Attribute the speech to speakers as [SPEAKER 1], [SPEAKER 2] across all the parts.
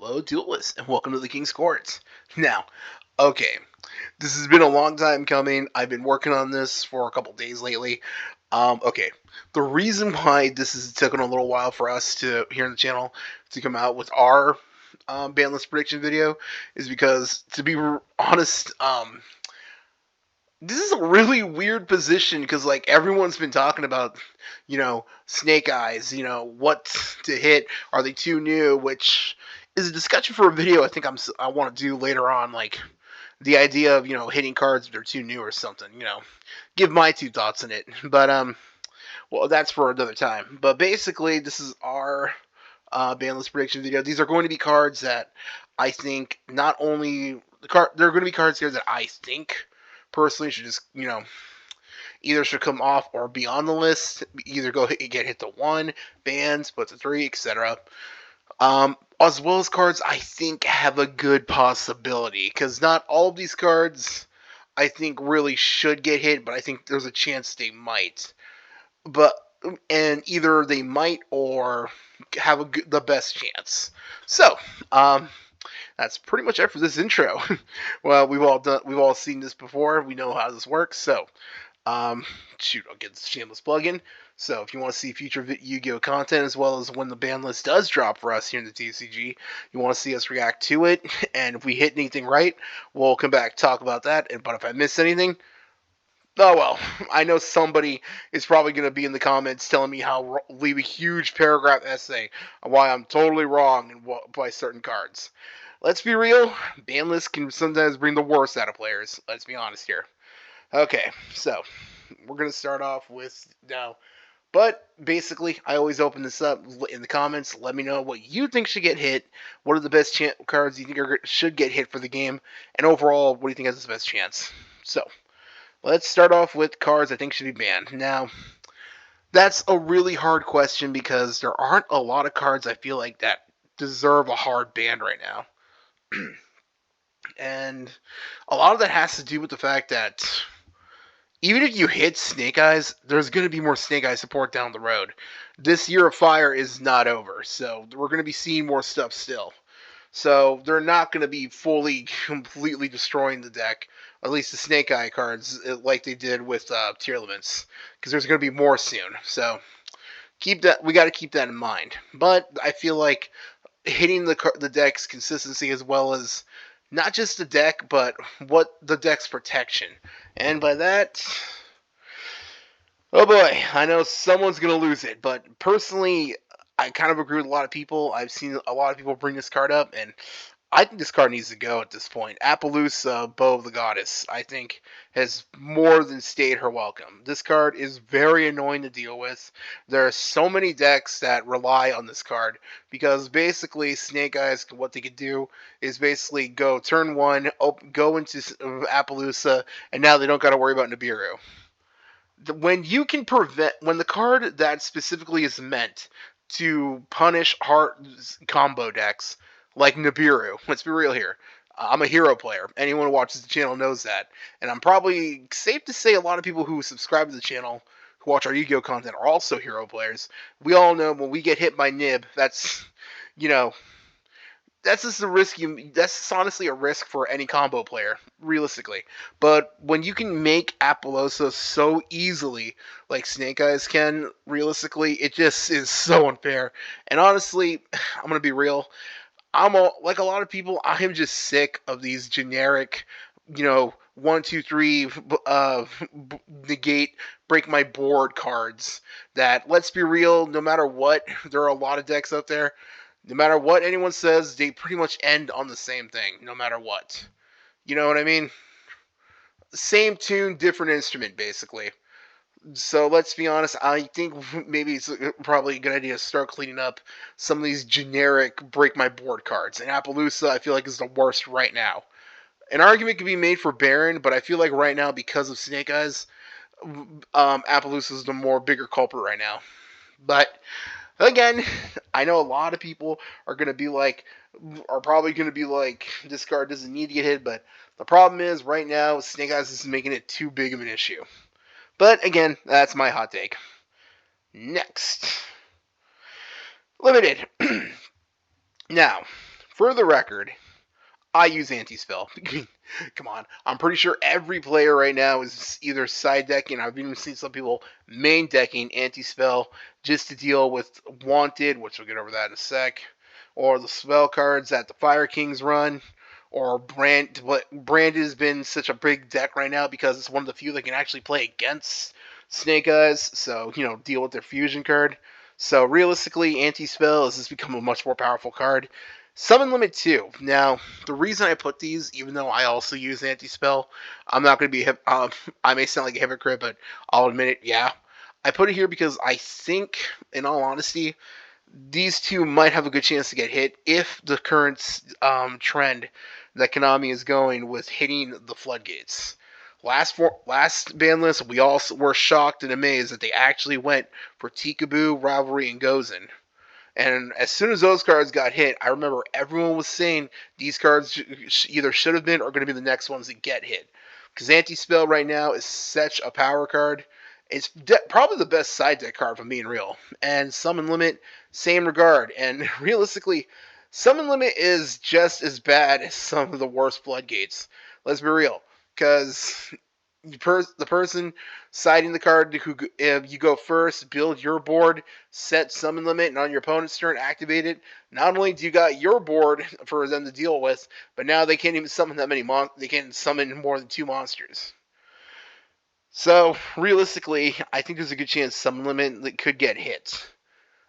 [SPEAKER 1] Hello, duelists, and welcome to the King's Courts. Now, okay, this has been a long time coming. I've been working on this for a couple days lately. Okay, the reason why this has taken a little while for us to here on the channel to come out with our Banlist prediction video is because, to be honest, this is a really weird position because like everyone's been talking about, Snake Eyes, what to hit. Are they too new? Which is a discussion for a video I think I want to do later on. Like the idea of hitting cards if they're too new or something. Give my two thoughts on it. But well, that's for another time. But basically, this is our banlist prediction video. These are going to be cards that I think not only they're going to be cards here that I think personally should just either should come off or be on the list. Either get hit to 1, bans, put to 3, etc. As well as cards I think have a good possibility, because not all of these cards I think really should get hit, but I think there's a chance they might. But and either they might or have the best chance. So, that's pretty much it for this intro. Well, we've all seen this before. We know how this works. So, I'll get this shameless plug-in. So, if you want to see future Yu-Gi-Oh content as well as when the ban list does drop for us here in the TCG, you want to see us react to it, and if we hit anything right, we'll come back and talk about that. But if I miss anything, oh well, I know somebody is probably going to be in the comments telling me how leave a huge paragraph essay on why I'm totally wrong by certain cards. Let's be real, Banlist can sometimes bring the worst out of players. Let's be honest here. Okay, so we're going to start off with now. But basically, I always open this up in the comments. Let me know what you think should get hit. What are the best cards you think should get hit for the game? And overall, what do you think has the best chance? So, let's start off with cards I think should be banned. Now, that's a really hard question because there aren't a lot of cards I feel like that deserve a hard ban right now. And a lot of that has to do with the fact that even if you hit Snake Eyes, there's going to be more Snake Eyes support down the road. This Year of Fire is not over, so we're going to be seeing more stuff still. So they're not going to be completely destroying the deck, at least the Snake Eye cards, like they did with Tier Limits, because there's going to be more soon. So we got to keep that in mind. But I feel like hitting the deck's consistency as well as not just the deck, but what the deck's protection. And by that, oh boy, I know someone's going to lose it, but personally, I kind of agree with a lot of people. I've seen a lot of people bring this card up, and I think this card needs to go at this point. Appaloosa, Bow of the Goddess, I think, has more than stayed her welcome. This card is very annoying to deal with. There are so many decks that rely on this card, because basically Snake Eyes, what they could do is basically go turn 1, go into Appaloosa, and now they don't got to worry about Nibiru. When the card that specifically is meant to punish hard combo decks like Nibiru, let's be real here. I'm a hero player. Anyone who watches the channel knows that. And I'm probably safe to say a lot of people who subscribe to the channel, who watch our Yu-Gi-Oh content, are also hero players. We all know when we get hit by Nib, that's just a risk. That's honestly a risk for any combo player, realistically. But when you can make Appaloosa so easily, like Snake Eyes can, realistically, it just is so unfair. And honestly, I'm gonna be real. Like a lot of people, I am just sick of these generic, 1, 2, 3, negate, break my board cards. That, let's be real, no matter what, there are a lot of decks out there. No matter what anyone says, they pretty much end on the same thing, no matter what. You know what I mean? Same tune, different instrument, basically. So let's be honest, I think maybe it's probably a good idea to start cleaning up some of these generic break my board cards. And Appaloosa, I feel like, is the worst right now. An argument could be made for Baron, but I feel like right now, because of Snake Eyes, Appaloosa is the more bigger culprit right now. But again, I know a lot of people are probably going to be like, this card doesn't need to get hit, but the problem is, right now, Snake Eyes is making it too big of an issue. But again, that's my hot take. Next. Limited. Now, For the record, I use anti-spell. Come on. I'm pretty sure every player right now is either side decking. I've even seen some people main decking anti-spell just to deal with Wanted, which we'll get over that in a sec, or the spell cards that the Fire Kings run, or Brand. But Brand has been such a big deck right now because it's one of the few that can actually play against Snake Eyes, so, deal with their fusion card. So realistically, anti-spell has just become a much more powerful card. Summon limit 2. Now, the reason I put these, even though I also use anti-spell, I'm not going to be, I may sound like a hypocrite, but I'll admit it, yeah. I put it here because I think, in all honesty, these two might have a good chance to get hit if the current trend that Konami is going with hitting the floodgates. Last Banlist, we all were shocked and amazed that they actually went for Tikaboo, Rivalry, and Gozen. And as soon as those cards got hit, I remember everyone was saying these cards either should have been or going to be the next ones that get hit. Because Anti-Spell right now is such a power card. It's probably the best side deck card, if I'm being real. And Summon Limit, same regard. And realistically, Summon Limit is just as bad as some of the worst Floodgates. Let's be real. Because the person siding the card who you go first, build your board, set summon limit, and on your opponent's turn activate it. Not only do you got your board for them to deal with, but now they can't even summon that many they can't summon more than 2 monsters. So realistically, I think there's a good chance summon limit that could get hit.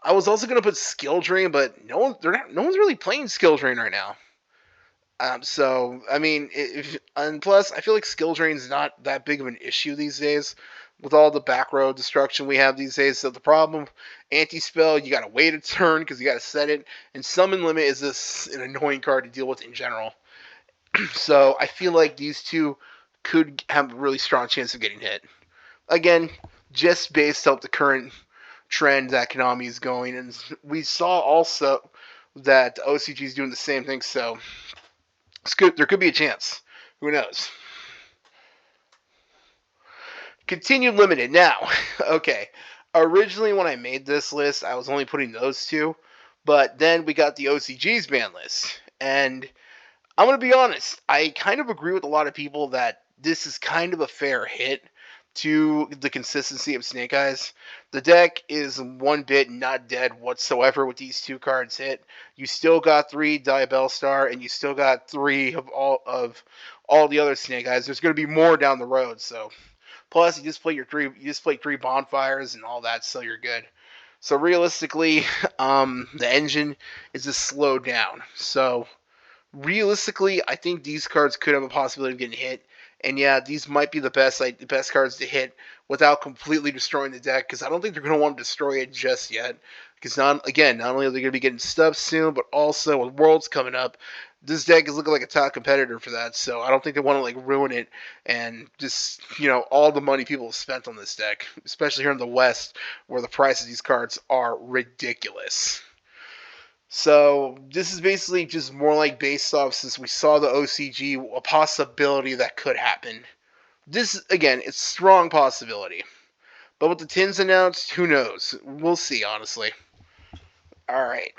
[SPEAKER 1] I was also gonna put skill drain, but no one's really playing skill drain right now. So, I mean, and plus, I feel like skill drain is not that big of an issue these days with all the back row destruction we have these days. So the problem, anti-spell, you got to wait a turn because you got to set it. And summon limit is an annoying card to deal with in general. So I feel like these two could have a really strong chance of getting hit. Again, just based off the current trend that Konami is going. And we saw also that OCG is doing the same thing, so there could be a chance. Who knows? Continued limited. Now, okay. Originally, when I made this list, I was only putting those two. But then we got the OCG's ban list. And I'm going to be honest. I kind of agree with a lot of people that this is kind of a fair hit to the consistency of Snake Eyes. The deck is one bit not dead whatsoever with these 2 cards hit. You still got 3 Diabell Star, and you still got 3 of all the other Snake Eyes. There's going to be more down the road. So, plus you just play 3 bonfires and all that, so you're good. So realistically, the engine is just slowed down. So realistically, I think these cards could have a possibility of getting hit. And yeah, these might be the best cards to hit without completely destroying the deck, because I don't think they're going to want to destroy it just yet. Because not only are they going to be getting stuff soon, but also with Worlds coming up, this deck is looking like a top competitor for that. So I don't think they want to ruin it and just all the money people have spent on this deck, especially here in the West, where the price of these cards are ridiculous. So this is basically just more like based off, since we saw the OCG, a possibility that could happen. This, again, it's a strong possibility. But with the tins announced, who knows? We'll see, honestly. Alright.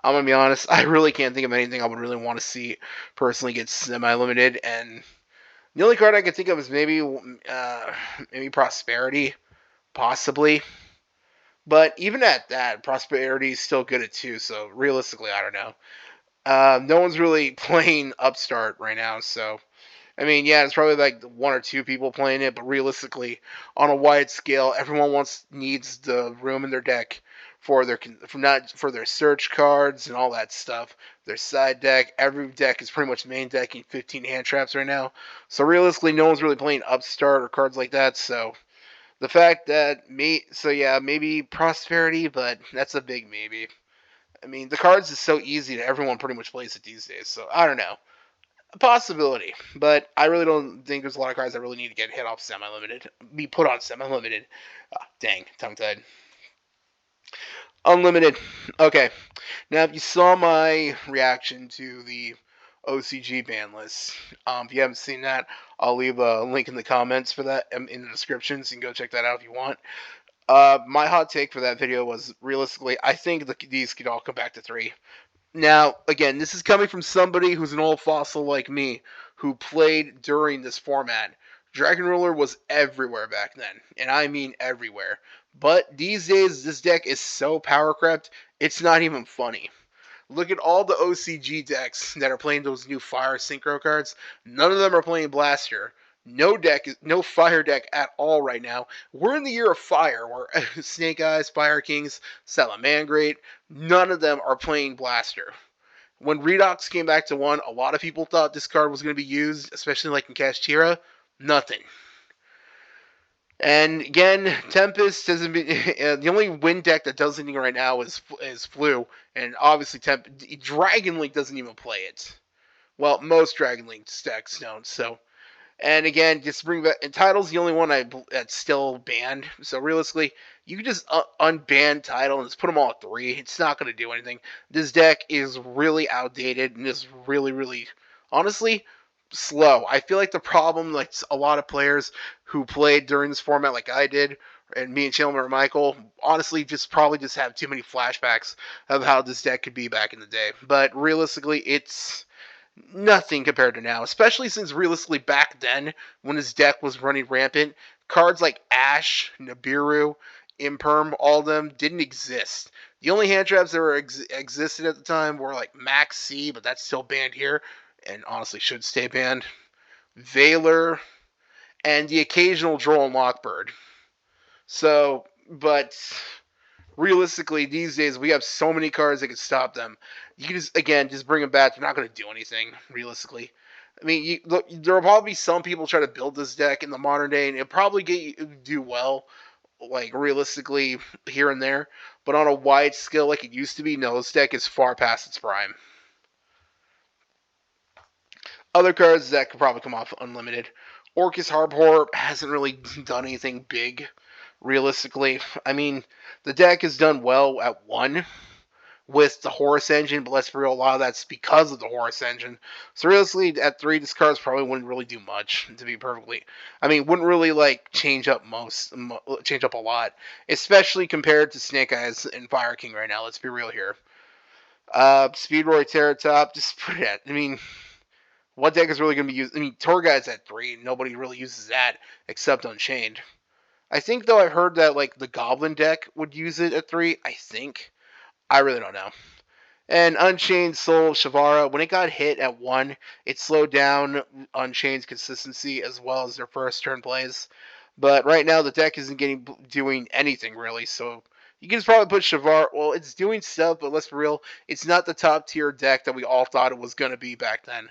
[SPEAKER 1] I'm going to be honest, I really can't think of anything I would really want to see personally get semi-limited. And the only card I can think of is maybe Prosperity. Possibly. But even at that, Prosperity is still good at 2, so realistically, I don't know. No one's really playing Upstart right now, so I mean, yeah, it's probably like 1 or 2 people playing it, but realistically, on a wide scale, everyone needs the room in their deck for their search cards and all that stuff. Their side deck, every deck is pretty much main decking 15 hand traps right now. So realistically, no one's really playing Upstart or cards like that, so the fact that maybe Prosperity, but that's a big maybe. I mean, the cards is so easy that everyone pretty much plays it these days, so I don't know. A possibility, but I really don't think there's a lot of cards that really need to get hit off semi-limited. Be put on semi-limited. Dang, tongue-tied. Unlimited. Okay. Now, if you saw my reaction to the OCG ban list, if you haven't seen that, I'll leave a link in the comments for that in the description, so you can go check that out if you want. My hot take for that video was, realistically, I think these could all come back to 3. Now, again, this is coming from somebody who's an old fossil like me, who played during this format. Dragon Ruler was everywhere back then, and I mean everywhere. But these days, this deck is so power crept, it's not even funny. Look at all the OCG decks that are playing those new Fire Synchro cards. None of them are playing Blaster. No Fire deck at all right now. We're in the year of Fire, where Snake Eyes, Fire Kings, Salamangreat, none of them are playing Blaster. When Redox came back to 1, a lot of people thought this card was going to be used, especially like in Kashtira. Nothing. And again, Tempest doesn't be the only win deck that does anything right now is Flu, and obviously Dragon Link doesn't even play it. Well, most Dragon Link decks don't. So, and again, just bring back. And Title's the only one that's still banned. So realistically, you can just unban Title and just put them all at 3. It's not going to do anything. This deck is really outdated and is really, honestly, slow. I feel like the problem, like a lot of players who played during this format, like I did, and me and Chandler and Michael, honestly, probably have too many flashbacks of how this deck could be back in the day. But realistically, it's nothing compared to now, especially since realistically back then, when this deck was running rampant, cards like Ash, Nibiru, Imperm, all of them didn't exist. The only hand traps that existed at the time were like Max C, but that's still banned here, and honestly should stay banned. Valor, and the occasional Droll and Lockbird. So, but realistically, these days we have so many cards that can stop them. You can just bring them back. They're not going to do anything, realistically. I mean, there will probably be some people try to build this deck in the modern day, and it'll probably do well, like realistically here and there. But on a wide scale, like it used to be, no, this deck is far past its prime. Other cards that could probably come off unlimited. Orcus Harbor hasn't really done anything big, realistically. I mean, the deck has done well at 1 with the Horus engine, but let's be real, a lot of that's because of the Horus engine. So realistically, at 3, this card probably wouldn't really do much, to be perfectly. I mean, wouldn't really like change up a lot, especially compared to Snake Eyes and Fire King right now. Let's be real here. Speedroy Terratop, just put it at. I mean, what deck is really going to be used? I mean, Torguy's at 3. Nobody really uses that except Unchained. I think, though, I've heard that like the Goblin deck would use it at 3. I think. I really don't know. And Unchained Soul of Shavara, when it got hit at 1, it slowed down Unchained's consistency as well as their first turn plays. But right now, the deck isn't doing anything really, so you can just probably put Shavara. Well, it's doing stuff, but let's be real, it's not the top tier deck that we all thought it was going to be back then.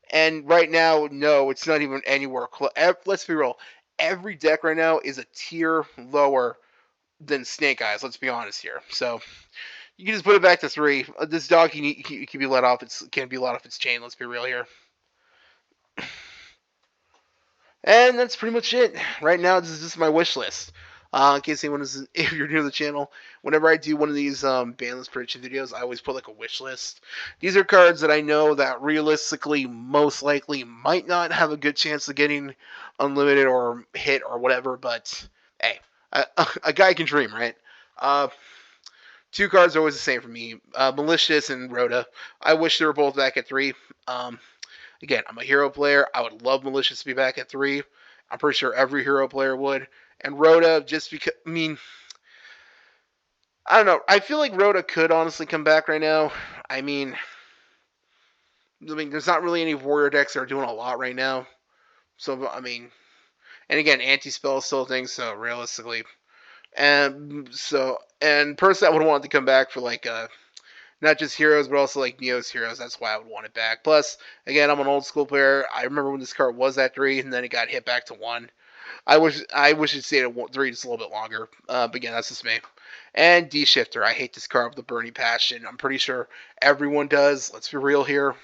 [SPEAKER 1] And right now, no, it's not even anywhere close. Let's be real. Every deck right now is a tier lower than Snake Eyes. Let's be honest here. So you can just put it back to 3. This dog can be let off. It can't be let off its chain. Let's be real here. And that's pretty much it. Right now, this is just my wish list. In case anyone is, if you're new to the channel, whenever I do one of these Banlist prediction videos, I always put like a wish list. These are cards that I know that realistically, most likely, might not have a good chance of getting unlimited or hit or whatever, but hey, a guy can dream, right? 2 cards are always the same for me. Malicious and Rhoda. I wish they were both back at 3. Again, I'm a hero player. I would love Malicious to be back at 3. I'm pretty sure every hero player would. And Rhoda, just because, I mean, I don't know. I feel like Rhoda could honestly come back right now. I mean, there's not really any warrior decks that are doing a lot right now. So, I mean, and again, anti-spell is still a thing, so realistically. And personally, I would want it to come back for like, not just heroes, but also like Neo's heroes. That's why I would want it back. Plus, again, I'm an old school player. I remember when this card was at 3, and then it got hit back to 1. I wish it stayed at 3 just a little bit longer. But again, that's just me. And D-Shifter. I hate this card with a burning passion. I'm pretty sure everyone does. Let's be real here.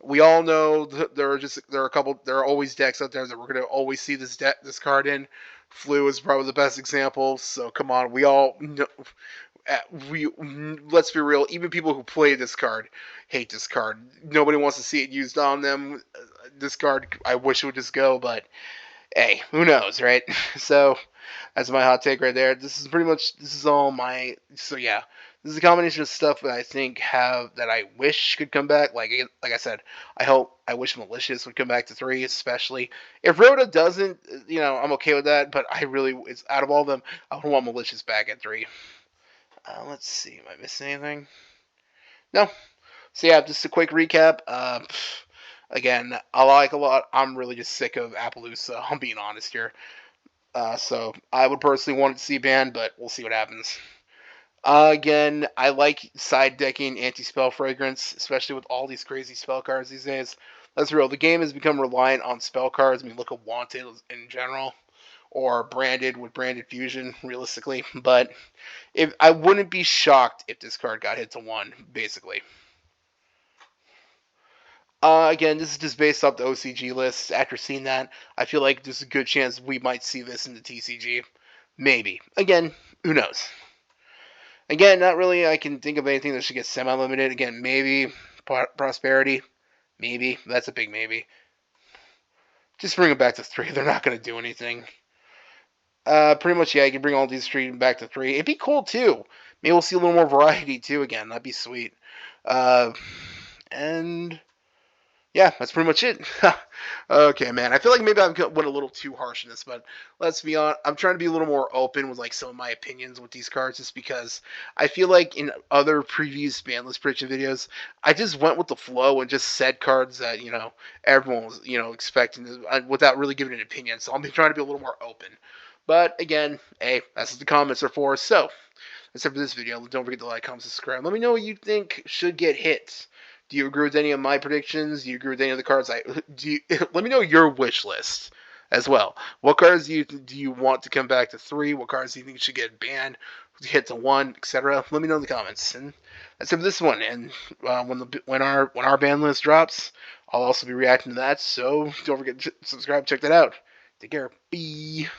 [SPEAKER 1] We all know there are always decks out there that we're gonna always see this card in. Flu is probably the best example. So come on, we all know. Let's be real. Even people who play this card hate this card. Nobody wants to see it used on them. This card, I wish it would just go, but hey, who knows, right? So that's my hot take right there. This is all my. So yeah, This is a combination of stuff that I think that I wish could come back. Like I said, I wish Malicious would come back to 3, especially if Rhoda doesn't. I'm okay with that. But it's out of all of them, I would want Malicious back at 3. Let's see, am I missing anything? No. So yeah, just a quick recap. Again, I like a lot. I'm really just sick of Appaloosa. I'm being honest here. So I would personally want to see banned, but we'll see what happens. Again, I like side decking anti-spell fragrance, especially with all these crazy spell cards these days. That's real. The game has become reliant on spell cards. I mean, look at Wanted in general, or Branded with Branded Fusion, realistically. But if I wouldn't be shocked if this card got hit to 1, basically. Again, this is just based off the OCG list. After seeing that, I feel like there's a good chance we might see this in the TCG. Maybe. Again, who knows? Again, not really. I can think of anything that should get semi-limited. Again, maybe Prosperity. Maybe. That's a big maybe. Just bring it back to 3. They're not going to do anything. Pretty much, yeah, you can bring all these 3 back to 3. It'd be cool, too. Maybe we'll see a little more variety, too, again. That'd be sweet. And yeah, that's pretty much it. Okay, man. I feel like maybe I went a little too harsh in this, but let's be honest. I'm trying to be a little more open with like some of my opinions with these cards, just because I feel like in other previous Banlist prediction videos, I just went with the flow and just said cards that everyone was expecting without really giving an opinion. So I'm trying to be a little more open. But again, hey, that's what the comments are for. So that's it for this video. Don't forget to like, comment, subscribe. Let me know what you think should get hit. Do you agree with any of my predictions? Do you agree with any of the cards? Let me know your wish list as well. What cards do you want to come back to 3? What cards do you think should get banned, hit to 1, etc.? Let me know in the comments. And that's it for this one. And when our ban list drops, I'll also be reacting to that. So don't forget to subscribe. Check that out. Take care. Bye.